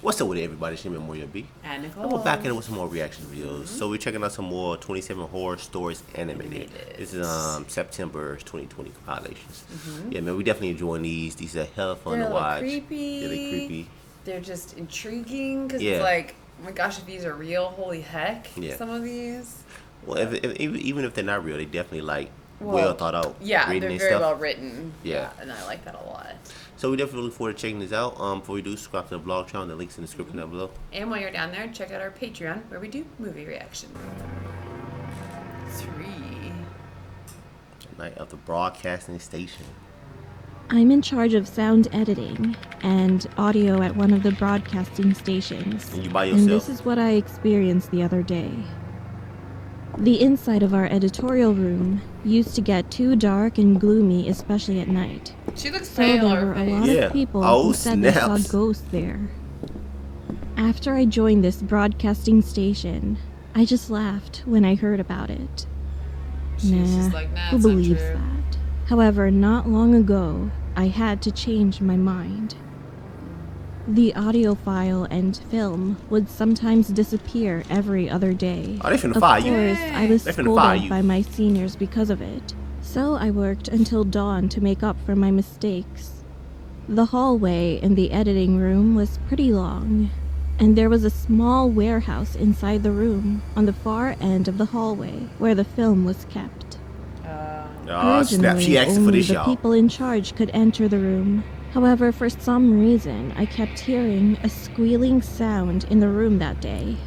What's up with everybody? It's your Memorial B. And Nicole. And we're back in with some more reaction videos. So we're checking out some more 27 horror stories animated. This is September 2020 compilations. Yeah, man, we definitely enjoying these. These are hella fun They're to watch. Creepy. Yeah, they're creepy. They're just intriguing because it's like, oh my gosh, if these are real, holy heck, some of these. Well, even if they're not real, they definitely like well thought out. Yeah, they're very well written. Yeah, and I like that a lot. So we definitely look forward to checking this out. Before we do, subscribe to the vlog channel. The link's in the description down below. And while you're down there, check out our Patreon where we do movie reaction. 3. Night of the broadcasting station. I'm in charge of sound editing and audio at one of the broadcasting stations. And you by yourself? And this is what I experienced the other day. The inside of our editorial room used to get too dark and gloomy, especially at night. She looks pale. So there were a lot of people who said they saw ghosts there. After I joined this broadcasting station, I just laughed when I heard about it. Who believes that? However, not long ago, I had to change my mind. The audio file and film would sometimes disappear every other day. Oh, they finna fire you. Of course, I was scolded by my seniors because of it. So I worked until dawn to make up for my mistakes. The hallway in the editing room was pretty long, and there was a small warehouse inside the room on the far end of the hallway where the film was kept. She asked for this, the people in charge could enter the room. However, for some reason, I kept hearing a squealing sound in the room that day.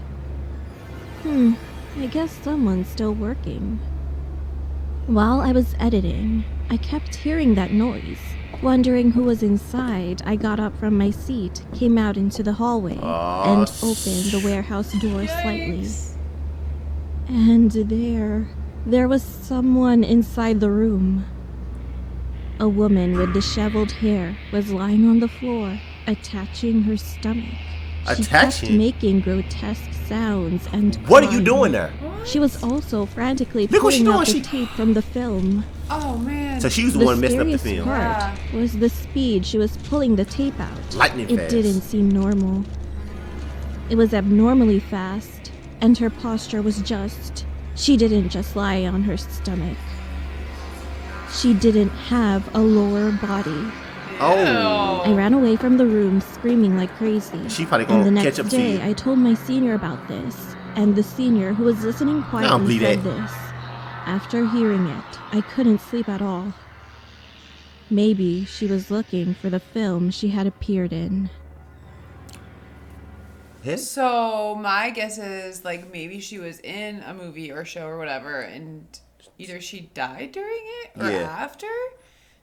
I guess someone's still working. While I was editing, I kept hearing that noise. Wondering who was inside, I got up from my seat, came out into the hallway, and opened the warehouse door slightly. And there was someone inside the room. A woman with disheveled hair was lying on the floor, attaching her stomach. She kept making grotesque sounds and crying. What are you doing there? She was also frantically pulling out the tape from the film. Oh man! So she was the one messing up the film. The part was the speed she was pulling the tape out. Lightning fast. It didn't seem normal. It was abnormally fast, and her posture was she didn't just lie on her stomach. She didn't have a lower body. Oh. I ran away from the room screaming like crazy. She probably gonna catch up to you. The next day, I told my senior about this, and the senior, who was listening quietly, said this. After hearing it, I couldn't sleep at all. Maybe she was looking for the film she had appeared in. So my guess is like maybe she was in a movie or show or whatever, and either she died during it or after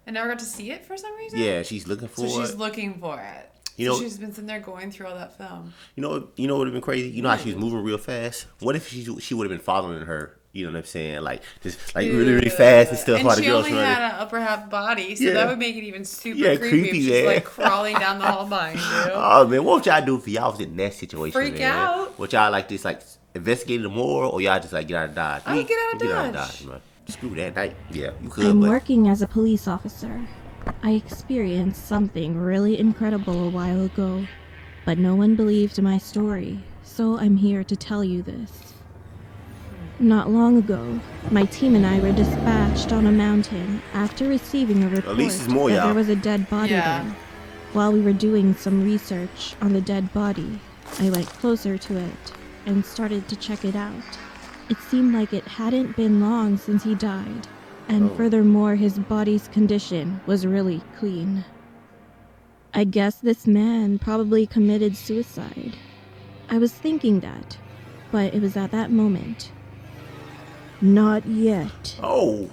and never got to see it for some reason. Yeah, she's looking for it. So she's looking for it. So she's been sitting there going through all that film. You know what would have been crazy? You know how she was moving real fast? What if she would have been following her? You know what I'm saying? Like just like really fast and stuff. And she only had an upper half body, so that would make it even super creepy if she's like crawling down the hall behind you. Oh man, what would y'all do if y'all was in that situation? Freak out. Would y'all like just like investigate it more, or y'all just like get out of Dodge? I get out of Dodge. Man. Screw that night. Yeah, you could. I'm working as a police officer. I experienced something really incredible a while ago, but no one believed my story, so I'm here to tell you this. Not long ago, my team and I were dispatched on a mountain after receiving a report that there was a dead body there. While we were doing some research on the dead body, I went closer to it and started to check it out. It seemed like it hadn't been long since he died, and furthermore, his body's condition was really clean. I guess this man probably committed suicide. I was thinking that, but it was at that moment. Not yet. Oh.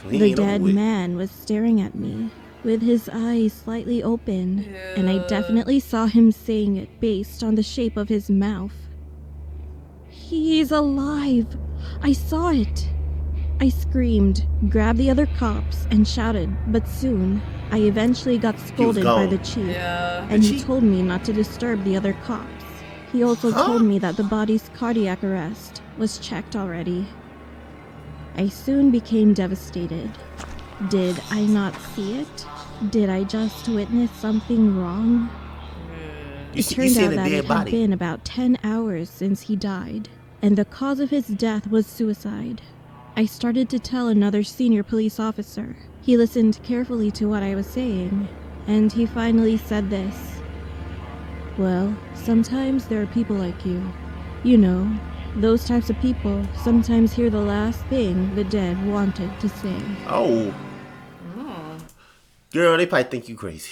So the dead man was staring at me, with his eyes slightly open, and I definitely saw him saying it based on the shape of his mouth. He's alive! I saw it! I screamed, grabbed the other cops, and shouted, but soon, I eventually got scolded by the chief, and he told me not to disturb the other cops. He also told me that the body's cardiac arrest was checked already. I soon became devastated. Did I not see it? Did I just witness something wrong? It turned out that it had been about 10 hours since he died, and the cause of his death was suicide. I started to tell another senior police officer. He listened carefully to what I was saying, and he finally said this. Well, sometimes there are people like you. You know, those types of people sometimes hear the last thing the dead wanted to say. Oh. Girl, they probably think you crazy.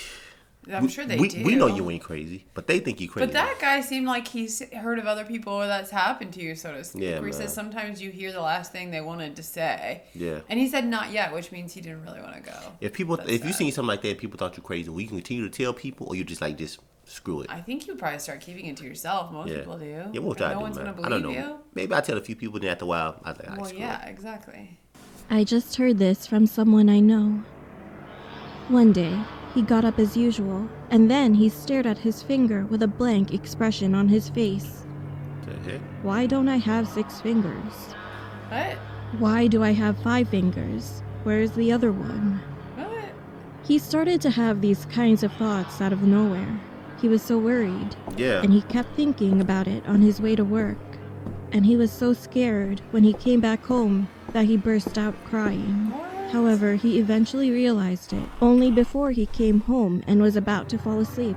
I'm sure they do. We know you ain't crazy, but they think you crazy. But that guy seemed like he's heard of other people where that's happened to you, so to speak. Yeah, where he man. says sometimes you hear the last thing they wanted to say. Yeah. And he said not yet, which means he didn't really want to go. If you seen something like that and people thought you crazy, will you continue to tell people, or you just screw it? I think you probably start keeping it to yourself. Most people do. Yeah, we'll try to no do, one's man. going to I don't believe know. you. Maybe I tell a few people, then after a while, I think, Well, yeah, exactly. I just heard this from someone I know. One day, he got up as usual, and then he stared at his finger with a blank expression on his face. The heck? Why don't I have 6 fingers? What? Why do I have 5 fingers? Where's the other one? What? He started to have these kinds of thoughts out of nowhere. He was so worried. Yeah. And he kept thinking about it on his way to work. And he was so scared when he came back home that he burst out crying. What? However, he eventually realized it only before he came home and was about to fall asleep.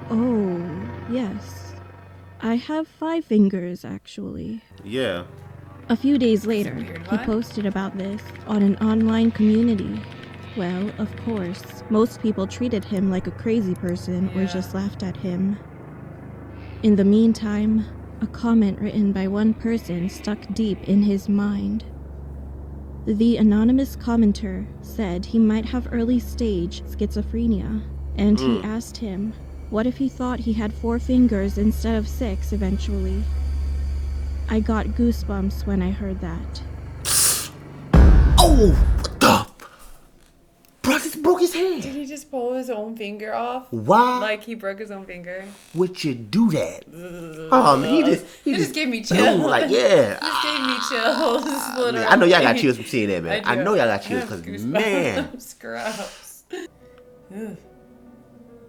Oh, yes. I have 5 fingers, actually. Yeah. A few days later, weird he one. posted about this on an online community. Well, of course, most people treated him like a crazy person or Yeah. just laughed at him. In the meantime, a comment written by one person stuck deep in his mind. The anonymous commenter said he might have early-stage schizophrenia, and he asked him, what if he thought he had 4 fingers instead of 6 eventually? I got goosebumps when I heard that. Oh, what the? Bro, just broke his hand. Did he just pull his own finger off? Why Like he broke his own finger? would you do that? Man, he It just gave me chills. boom, like, yeah. Just gave me chills. Literally. I know y'all got chills from seeing that, man. I do. know y'all got chills I have because, goosebumps. man. Gross. Ugh.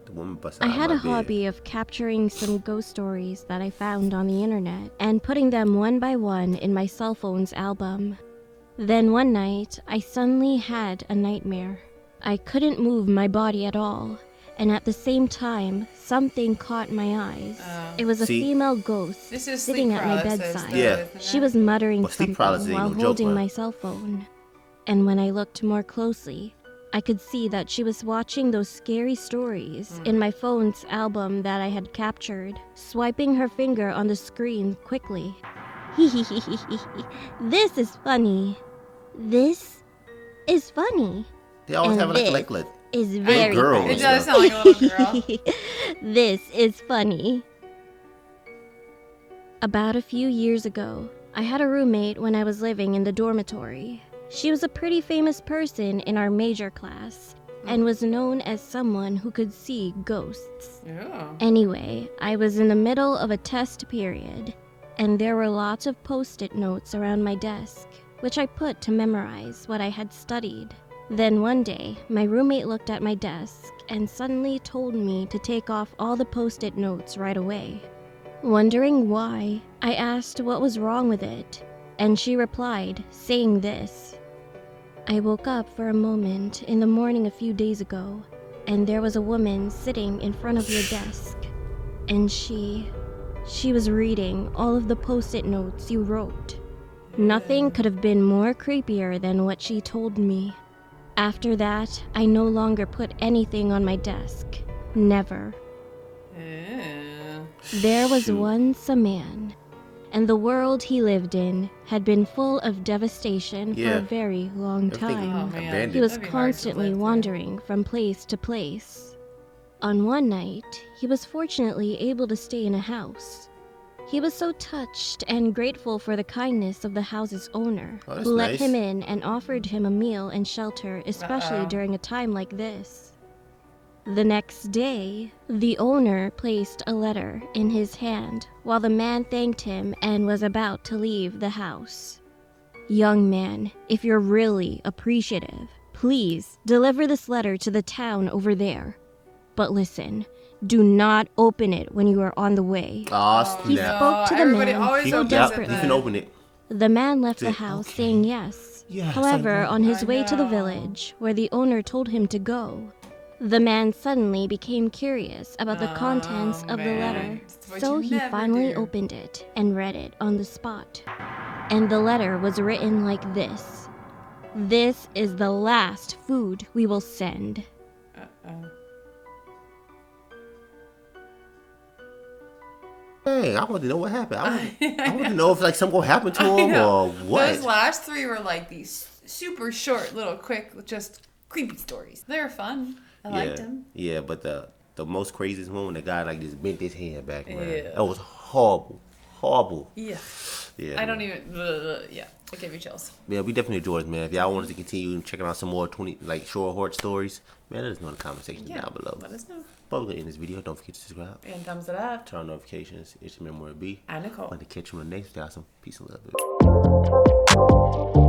The woman bust I out had my a bed. hobby of capturing some ghost stories that I found on the internet and putting them one by one in my cell phone's album. Then one night, I suddenly had a nightmare. I couldn't move my body at all, and at the same time, something caught my eyes. Oh. It was a See? female ghost This is sitting sleep at my paralysis, bedside. though, Yeah. isn't She it? was muttering Well, sleep something paralysis ain't while no joke, holding man. my cell phone. And when I looked more closely, I could see that she was watching those scary stories in my phone's album that I had captured, swiping her finger on the screen quickly. This is funny. This is funny. They always And have like, this like is very girl. funny. It does sound like a little girl. This is funny. About a few years ago, I had a roommate when I was living in the dormitory. She was a pretty famous person in our major class and was known as someone who could see ghosts. Yeah. Anyway, I was in the middle of a test period, and there were lots of post-it notes around my desk, which I put to memorize what I had studied. Then one day, my roommate looked at my desk and suddenly told me to take off all the post-it notes right away. Wondering why, I asked what was wrong with it, and she replied, saying this. I woke up for a moment in the morning a few days ago, and there was a woman sitting in front of your desk, and she was reading all of the post-it notes you wrote. Nothing could have been more creepier than what she told me. After that, I no longer put anything on my desk. Never. There was Shoot. once a man, and the world he lived in had been full of devastation for Yeah. a very long Everything time. Oh, man. abandoned. He was That'd be hard to constantly live through. wandering from place to place. On one night, he was fortunately able to stay in a house. He was so touched and grateful for the kindness of the house's owner, Oh, that's who let nice. him in and offered him a meal and shelter, especially Uh-oh. during a time like this. The next day, the owner placed a letter in his hand while the man thanked him and was about to leave the house. Young man, if you're really appreciative, please deliver this letter to the town over there. But listen, Do not open it when you are on the way. Oh, He snap. spoke to the Everybody man always so opens Yeah, it desperately. you can open it. The man left the Said, house "Okay." saying yes. Yes, However, I on his I way to the know. village, where the owner told him to go, the man suddenly became curious about the contents of the letter. man. It's what So you he never finally do. opened it and read it on the spot. And the letter was written like this: "This is the last food we will send." Hey, I want to know what happened. I want to know if like something happened to him know. or what. Those last three were like these super short, little, quick, just creepy stories. They were fun. I liked them. Yeah, but the most craziest one when the guy like just bent his hand back, man. Ew. That was horrible. Yeah. Yeah, I man. don't even. Yeah. It gave me chills. Yeah, we definitely enjoyed it, man. If y'all want us to continue checking out some more short horror stories, man, let us know in the comment section Yeah. down below. Let us know. But we're gonna end this video. Don't forget to subscribe, And thumbs it up. turn on notifications. It's your memory B. And Nicole. I'm gonna catch you on the next. Y'all some peace and love. Baby.